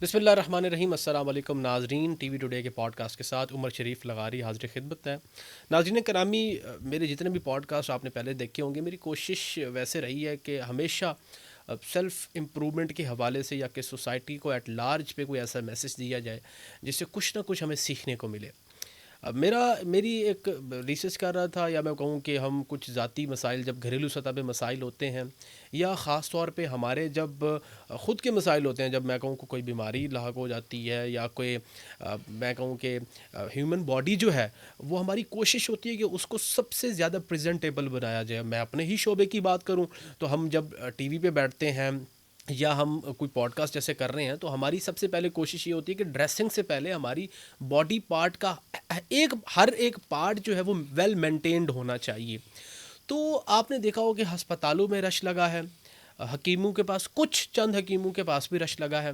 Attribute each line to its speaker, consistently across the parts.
Speaker 1: بسم اللہ الرحمن الرحیم۔ السلام علیکم ناظرین، ٹی وی ٹوڈے کے پوڈ کاسٹ کے ساتھ عمر شریف لغاری حاضر خدمت ہے۔ ناظرین کرامی، میرے جتنے بھی پوڈ کاسٹ آپ نے پہلے دیکھے ہوں گے، میری کوشش ویسے رہی ہے کہ ہمیشہ سیلف امپرومنٹ کے حوالے سے یا کہ سوسائٹی کو ایٹ لارج پہ کوئی ایسا میسج دیا جائے جس سے کچھ نہ کچھ ہمیں سیکھنے کو ملے۔ میری ایک ریسرچ کر رہا تھا، یا میں کہوں کہ ہم کچھ ذاتی مسائل جب گھریلو سطح پہ مسائل ہوتے ہیں، یا خاص طور پہ ہمارے جب خود کے مسائل ہوتے ہیں، جب میں کہوں کہ کوئی بیماری لاحق ہو جاتی ہے، یا کوئی میں کہوں کہ ہیومن باڈی جو ہے وہ ہماری کوشش ہوتی ہے کہ اس کو سب سے زیادہ پریزنٹیبل بنایا جائے۔ میں اپنے ہی شعبے کی بات کروں تو ہم جب ٹی وی پہ بیٹھتے ہیں یا ہم کوئی پوڈ کاسٹ جیسے کر رہے ہیں، تو ہماری سب سے پہلے کوشش یہ ہوتی ہے کہ ڈریسنگ سے پہلے ہماری باڈی پارٹ کا ہر ایک پارٹ جو ہے وہ ویل مینٹینڈ ہونا چاہیے۔ تو آپ نے دیکھا ہو کہ ہسپتالوں میں رش لگا ہے، حکیموں کے پاس، کچھ چند حکیموں کے پاس بھی رش لگا ہے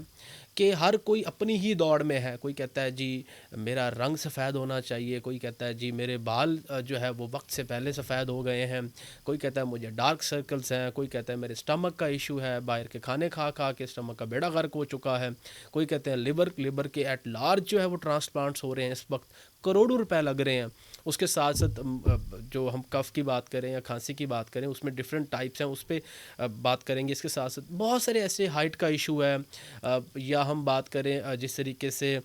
Speaker 1: کہ ہر کوئی اپنی ہی دوڑ میں ہے۔ کوئی کہتا ہے جی میرا رنگ سفید ہونا چاہیے، کوئی کہتا ہے جی میرے بال جو ہے وہ وقت سے پہلے سفید ہو گئے ہیں، کوئی کہتا ہے مجھے ڈارک سرکلز ہیں، کوئی کہتا ہے میرے سٹمک کا ایشو ہے، باہر کے کھانے کھا کھا کے سٹمک کا بیڑا غرق ہو چکا ہے، کوئی کہتے ہیں لیبر کے ایٹ لارج جو ہے وہ ٹرانسپلانٹس ہو رہے ہیں، اس وقت کروڑوں روپے لگ رہے ہیں۔ اس کے ساتھ ساتھ جو ہم کف کی بات کریں یا کھانسی کی بات کریں، اس میں ڈفرینٹ ٹائپس ہیں، اس پہ بات کریں گے۔ اس کے ساتھ ساتھ بہت سارے ایسے ہائٹ کا ایشو ہے، یا ہم بات کریں جس طریقے سے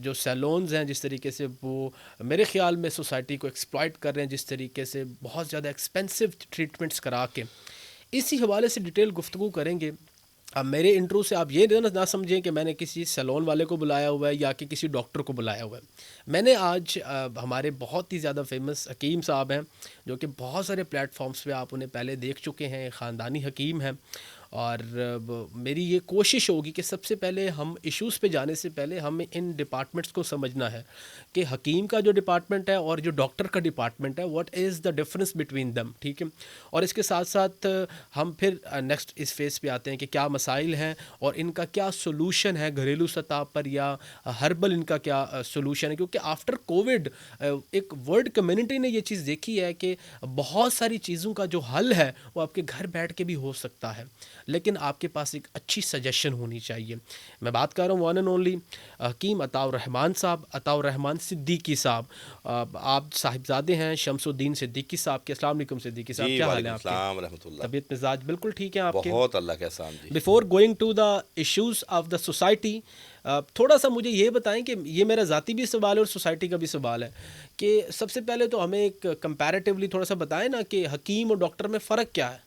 Speaker 1: جو سیلونز ہیں، جس طریقے سے وہ میرے خیال میں سوسائٹی کو ایکسپلائٹ کر رہے ہیں، جس طریقے سے بہت زیادہ ایکسپینسو ٹریٹمنٹس کرا کے، اسی حوالے سے ڈیٹیل گفتگو کریں گے۔ اب میرے انٹرو سے آپ یہ نہ سمجھیں کہ میں نے کسی سیلون والے کو بلایا ہوا ہے یا کہ کسی ڈاکٹر کو بلایا ہوا ہے۔ میں نے آج ہمارے بہت ہی زیادہ فیمس حکیم صاحب ہیں، جو کہ بہت سارے پلیٹ فارمز پہ آپ انہیں پہلے دیکھ چکے ہیں، خاندانی حکیم ہیں، اور میری یہ کوشش ہوگی کہ سب سے پہلے ہم ایشوز پہ جانے سے پہلے ہمیں ان ڈپارٹمنٹس کو سمجھنا ہے کہ حکیم کا جو ڈپارٹمنٹ ہے اور جو ڈاکٹر کا ڈپارٹمنٹ ہے، what is the difference between them, ٹھیک ہے۔ اور اس کے ساتھ ساتھ ہم پھر نیکسٹ اس فیز پہ آتے ہیں کہ کیا مسائل ہیں اور ان کا کیا سولوشن ہے گھریلو سطح پر، یا ہربل ان کا کیا سولوشن ہے، کیونکہ آفٹر کووڈ ایک ورلڈ کمیونٹی نے یہ چیز دیکھی ہے کہ بہت ساری چیزوں کا جو حل ہے وہ آپ کے گھر بیٹھ کے بھی ہو سکتا ہے، لیکن آپ کے پاس ایک اچھی سجیشن ہونی چاہیے۔ میں بات کر رہا ہوں ون اینڈ اونلی حکیم عطاء الرحمان صاحب، عطاء الرحمان صدیقی صاحب۔ آپ صاحبزادے ہیں شمس الدین صدیقی صاحب کے۔ السلام علیکم صدیقی صاحب،
Speaker 2: جی
Speaker 1: کیا حال ہے
Speaker 2: وعلیکم
Speaker 1: آپ کے؟
Speaker 2: السلام ورحمۃ اللہ۔
Speaker 1: طبیعت مزاج بالکل ٹھیک ہے آپ کے؟
Speaker 2: بہت اللہ کا احسان جی۔
Speaker 1: Before going to the issues of the society, تھوڑا سا مجھے یہ بتائیں کہ یہ میرا ذاتی بھی سوال ہے اور سوسائٹی کا بھی سوال ہے، کہ سب سے پہلے تو ہمیں ایک کمپیریٹیولی تھوڑا سا بتائیں نا کہ حکیم اور ڈاکٹر میں فرق کیا ہے؟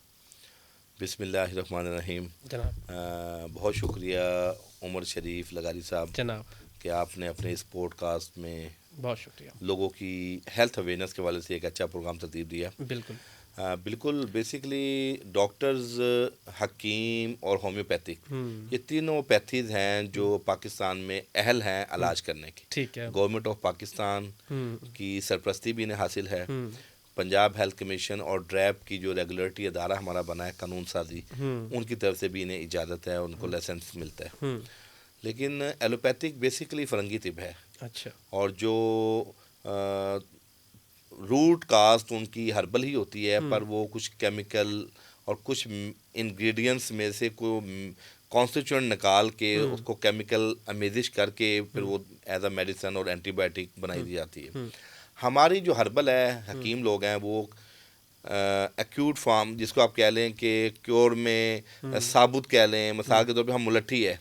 Speaker 2: بسم اللہ الرحمن الرحیم۔
Speaker 1: جناب
Speaker 2: بہت شکریہ عمر شریف لغاری صاحب
Speaker 1: جناب
Speaker 2: کہ آپ نے اپنے اس پوڈ کاسٹ میں
Speaker 1: بہت شکریہ۔
Speaker 2: لوگوں کی ہیلتھ اویئرنیس کے والے سے ایک اچھا پروگرام ترتیب دیا۔
Speaker 1: بالکل
Speaker 2: بالکل، بیسیکلی ڈاکٹرز، حکیم اور ہومیوپیتھک، یہ تینوں پیتھیز ہیں جو پاکستان میں اہل ہیں علاج کرنے کی۔
Speaker 1: ٹھیک ہے۔
Speaker 2: گورنمنٹ آف پاکستان کی سرپرستی بھی انہیں حاصل ہے۔ پنجاب ہیلتھ کمیشن اور ڈریپ کی جو ریگولیٹری ادارہ ہمارا بنا ہے قانون سازی، ان کی طرف سے بھی انہیں اجازت ہے، ان کو لائسنس ملتا ہے۔ لیکن ایلوپیتھک بیسیکلی فرنگی طب ہے،
Speaker 1: اچھا،
Speaker 2: اور جو روٹ کاسٹ ان کی ہربل ہی ہوتی ہے، پر وہ کچھ کیمیکل اور کچھ انگریڈینٹس میں سے کوئی کانسٹیچوئنٹ نکال کے اس کو کیمیکل امیزش کر کے پھر وہ ایز اے میڈیسن اور اینٹی بائیوٹک بنائی دی جاتی ہے۔ ہماری جو ہربل ہے، حکیم لوگ ہیں، وہ ایکیوٹ فارم جس کو آپ کہہ لیں کہ کیور میں ثابت کہہ لیں، مثال کے طور پہ ہم ملٹھی ہے،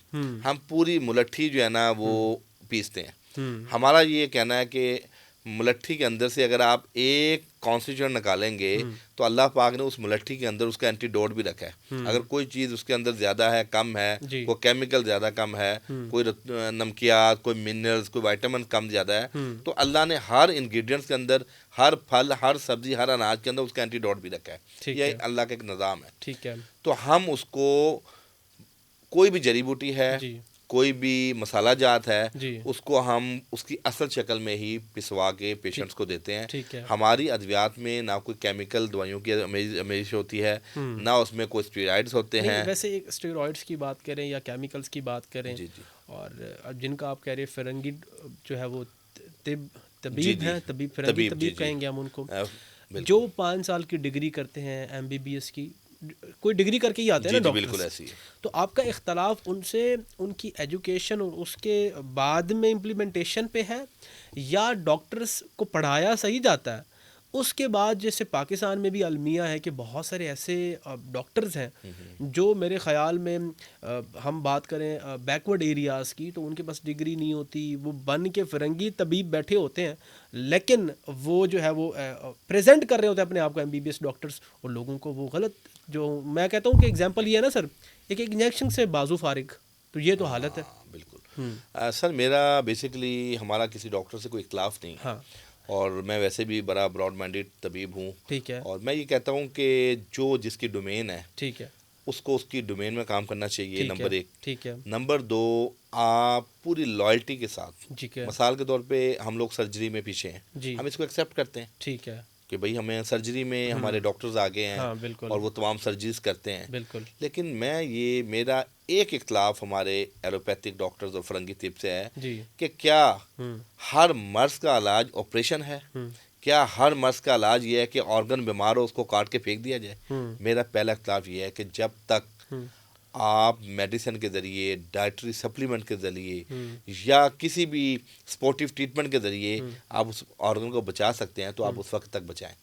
Speaker 2: ہم پوری ملٹھی جو ہے نا وہ پیستے ہیں۔ ہمارا یہ کہنا ہے کہ ملٹھی کے اندر سے اگر آپ ایک کانسٹیچوئنٹ نکالیں گے تو اللہ پاک نے اس ملٹھی کے اندر اس کا اینٹی ڈوٹ بھی رکھا ہے۔ اگر کوئی چیز اس کے اندر زیادہ ہے، کم ہے، کوئی کیمیکل زیادہ کم ہے، کوئی نمکیات، کوئی منرلز، کوئی وائٹامن کم زیادہ ہے، تو اللہ نے ہر انگریڈینٹس کے اندر، ہر پھل، ہر سبزی، ہر اناج کے اندر اس کا اینٹی ڈوٹ بھی رکھا ہے۔ یہ اللہ کا ایک نظام ہے۔
Speaker 1: ٹھیک ہے۔
Speaker 2: تو ہم اس کو، کوئی بھی جڑی بوٹی ہے، کوئی بھی مسالہ جات ہے، اس کو ہم اس کی اصل شکل میں ہی پسوا کے پیشنٹس کو دیتے ہیں۔ ہماری ادویات میں نہ کوئی کیمیکل دوائیوں کی امیزش ہوتی ہے، نہ اس میں کوئی اسٹیرائڈز ہوتے ہیں۔
Speaker 1: ویسے ایک اسٹیرائڈس کی بات کریں یا کیمیکلز کی بات کریں، اور جن کا آپ کہہ رہے فرنگی جو ہے وہ طبیب ہیں، فرنگی طبیب کہیں گے ہم ان کو، جو 5 سال کی ڈگری کرتے ہیں ایم بی بی ایس کی، کوئی ڈگری کر کے ہی آتے ہیں نا
Speaker 2: جی
Speaker 1: ڈاکٹر.
Speaker 2: بالکل ایسی ہے.
Speaker 1: تو آپ کا اختلاف ان سے ان کی ایجوکیشن اور اس کے بعد میں امپلیمنٹیشن پہ ہے, یا ڈاکٹرس کو پڑھایا صحیح جاتا ہے اس کے بعد, جیسے پاکستان میں بھی المیہ ہے کہ بہت سارے ایسے ڈاکٹرز ہیں جو میرے خیال میں ہم بات کریں بیکورڈ ایریاز کی, تو ان کے پاس ڈگری نہیں ہوتی, وہ بن کے فرنگی طبیب بیٹھے ہوتے ہیں, لیکن وہ جو ہے وہ پریزنٹ کر رہے ہوتے ہیں اپنے آپ کو M B B S doctors, اور لوگوں کو وہ غلط, جو میں کہتا ہوں کہ اگزامپل یہ ہے نا سر, ایک انجیکشن سے بازو فارغ, تو یہ تو حالت ہے.
Speaker 2: بالکل سر, میرا بیسیکلی ہمارا کسی ڈاکٹر سے کوئی اختلاف نہیں ہے.
Speaker 1: ہاں
Speaker 2: اور میں ویسے بھی بڑا براڈ مائنڈیڈ طبیب ہوں.
Speaker 1: ٹھیک ہے.
Speaker 2: اور میں یہ کہتا ہوں کہ جو جس کی ڈومین ہے
Speaker 1: ٹھیک ہے.
Speaker 2: اس کو اس کی ڈومین میں کام کرنا چاہیے, نمبر ایک.
Speaker 1: ٹھیک ہے.
Speaker 2: نمبر دو, آپ پوری لائلٹی کے ساتھ,
Speaker 1: ٹھیک ہے.
Speaker 2: مثال کے طور پہ ہم لوگ سرجری میں پیچھے ہیں,
Speaker 1: جی
Speaker 2: ہم اس کو ایکسیپٹ کرتے ہیں
Speaker 1: ٹھیک ہے.
Speaker 2: کہ بھئی ہمیں سرجری میں ہمارے ڈاکٹرز آگے ہیں,
Speaker 1: ہاں بالکل
Speaker 2: اور وہ تمام سرجریز کرتے ہیں.
Speaker 1: بالکل.
Speaker 2: لیکن میرا ایک اختلاف ہمارے ایلوپیتھک ڈاکٹرز اور فرنگی طب سے ہے
Speaker 1: جی.
Speaker 2: کہ کیا ہر مرض کا علاج آپریشن ہے؟ کیا ہر مرض کا علاج یہ ہے کہ آرگن بیمار ہو اس کو کاٹ کے پھینک دیا جائے؟ میرا پہلا اختلاف یہ ہے کہ جب تک آپ میڈیسن کے ذریعے, ڈائٹری سپلیمنٹ کے ذریعے, یا کسی بھی سپورٹیو ٹریٹمنٹ کے ذریعے آپ اس آرگن کو بچا سکتے ہیں تو آپ اس وقت تک بچائیں.